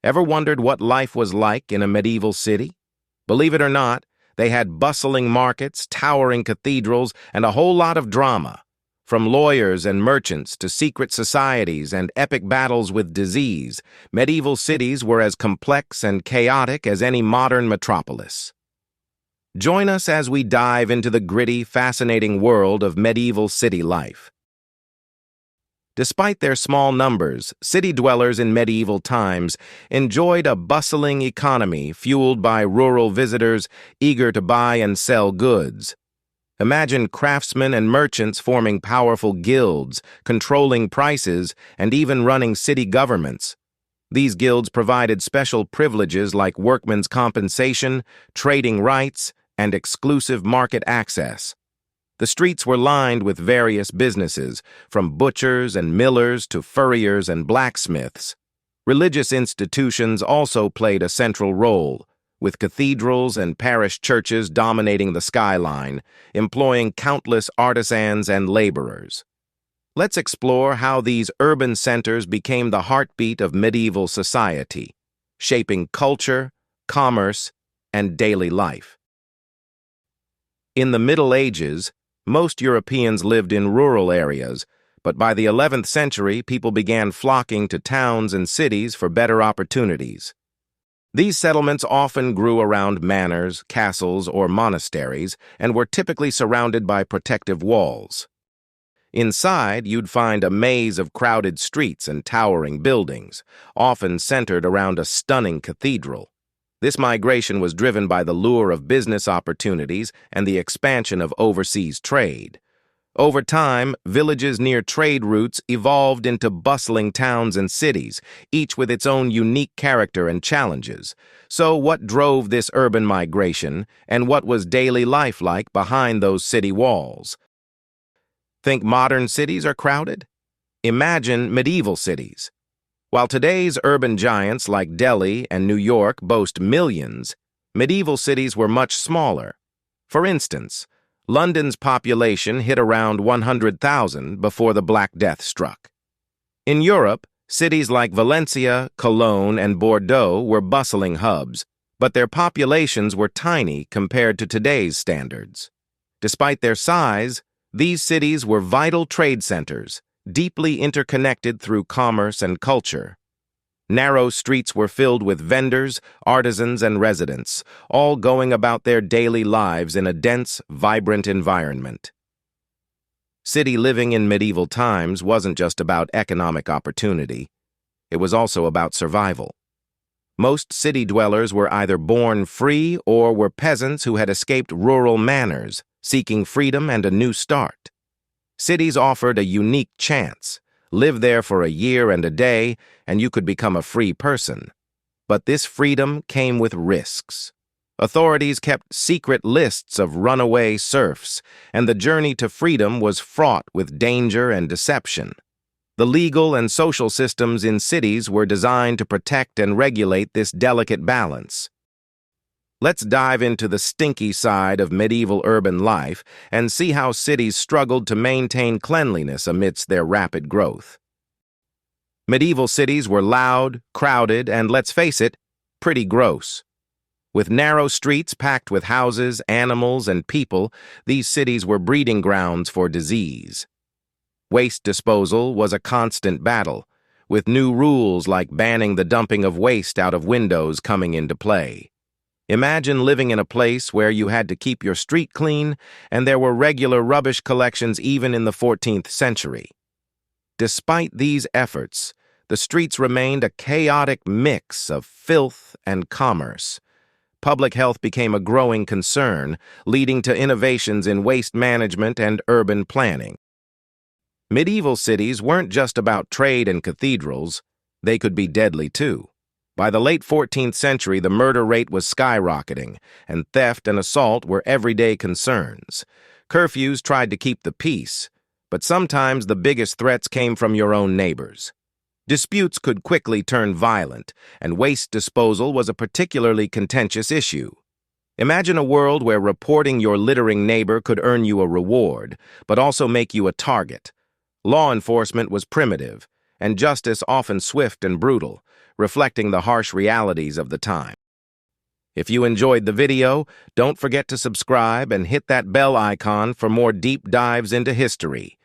Ever wondered what life was like in a medieval city? Believe it or not, they had bustling markets, towering cathedrals, and a whole lot of drama. From lawyers and merchants to secret societies and epic battles with disease, medieval cities were as complex and chaotic as any modern metropolis. Join us as we dive into the gritty, fascinating world of medieval city life. Despite their small numbers, city dwellers in medieval times enjoyed a bustling economy fueled by rural visitors eager to buy and sell goods. Imagine craftsmen and merchants forming powerful guilds, controlling prices, and even running city governments. These guilds provided special privileges like workmen's compensation, trading rights, and exclusive market access. The streets were lined with various businesses, from butchers and millers to furriers and blacksmiths. Religious institutions also played a central role, with cathedrals and parish churches dominating the skyline, employing countless artisans and laborers. Let's explore how these urban centers became the heartbeat of medieval society, shaping culture, commerce, and daily life. In the Middle Ages, most Europeans lived in rural areas, but by the 11th century, people began flocking to towns and cities for better opportunities. These settlements often grew around manors, castles, or monasteries, and were typically surrounded by protective walls. Inside, you'd find a maze of crowded streets and towering buildings, often centered around a stunning cathedral. This migration was driven by the lure of business opportunities and the expansion of overseas trade. Over time, villages near trade routes evolved into bustling towns and cities, each with its own unique character and challenges. So what drove this urban migration, and what was daily life like behind those city walls? Think modern cities are crowded? Imagine medieval cities. While today's urban giants like Delhi and New York boast millions, medieval cities were much smaller. For instance, London's population hit around 100,000 before the Black Death struck. In Europe, cities like Valencia, Cologne, and Bordeaux were bustling hubs, but their populations were tiny compared to today's standards. Despite their size, these cities were vital trade centers, deeply interconnected through commerce and culture. Narrow streets were filled with vendors, artisans, and residents, all going about their daily lives in a dense, vibrant environment. City living in medieval times wasn't just about economic opportunity. It was also about survival. Most city dwellers were either born free or were peasants who had escaped rural manners, seeking freedom and a new start. Cities offered a unique chance. Live there for a year and a day, and you could become a free person. But this freedom came with risks. Authorities kept secret lists of runaway serfs, and the journey to freedom was fraught with danger and deception. The legal and social systems in cities were designed to protect and regulate this delicate balance. Let's dive into the stinky side of medieval urban life and see how cities struggled to maintain cleanliness amidst their rapid growth. Medieval cities were loud, crowded, and, let's face it, pretty gross. With narrow streets packed with houses, animals, and people, these cities were breeding grounds for disease. Waste disposal was a constant battle, with new rules like banning the dumping of waste out of windows coming into play. Imagine living in a place where you had to keep your street clean, and there were regular rubbish collections even in the 14th century. Despite these efforts, the streets remained a chaotic mix of filth and commerce. Public health became a growing concern, leading to innovations in waste management and urban planning. Medieval cities weren't just about trade and cathedrals. They could be deadly too. By the late 14th century, the murder rate was skyrocketing, and theft and assault were everyday concerns. Curfews tried to keep the peace, but sometimes the biggest threats came from your own neighbors. Disputes could quickly turn violent, and waste disposal was a particularly contentious issue. Imagine a world where reporting your littering neighbor could earn you a reward, but also make you a target. Law enforcement was primitive, and justice often swift and brutal, reflecting the harsh realities of the time. If you enjoyed the video, don't forget to subscribe and hit that bell icon for more deep dives into history.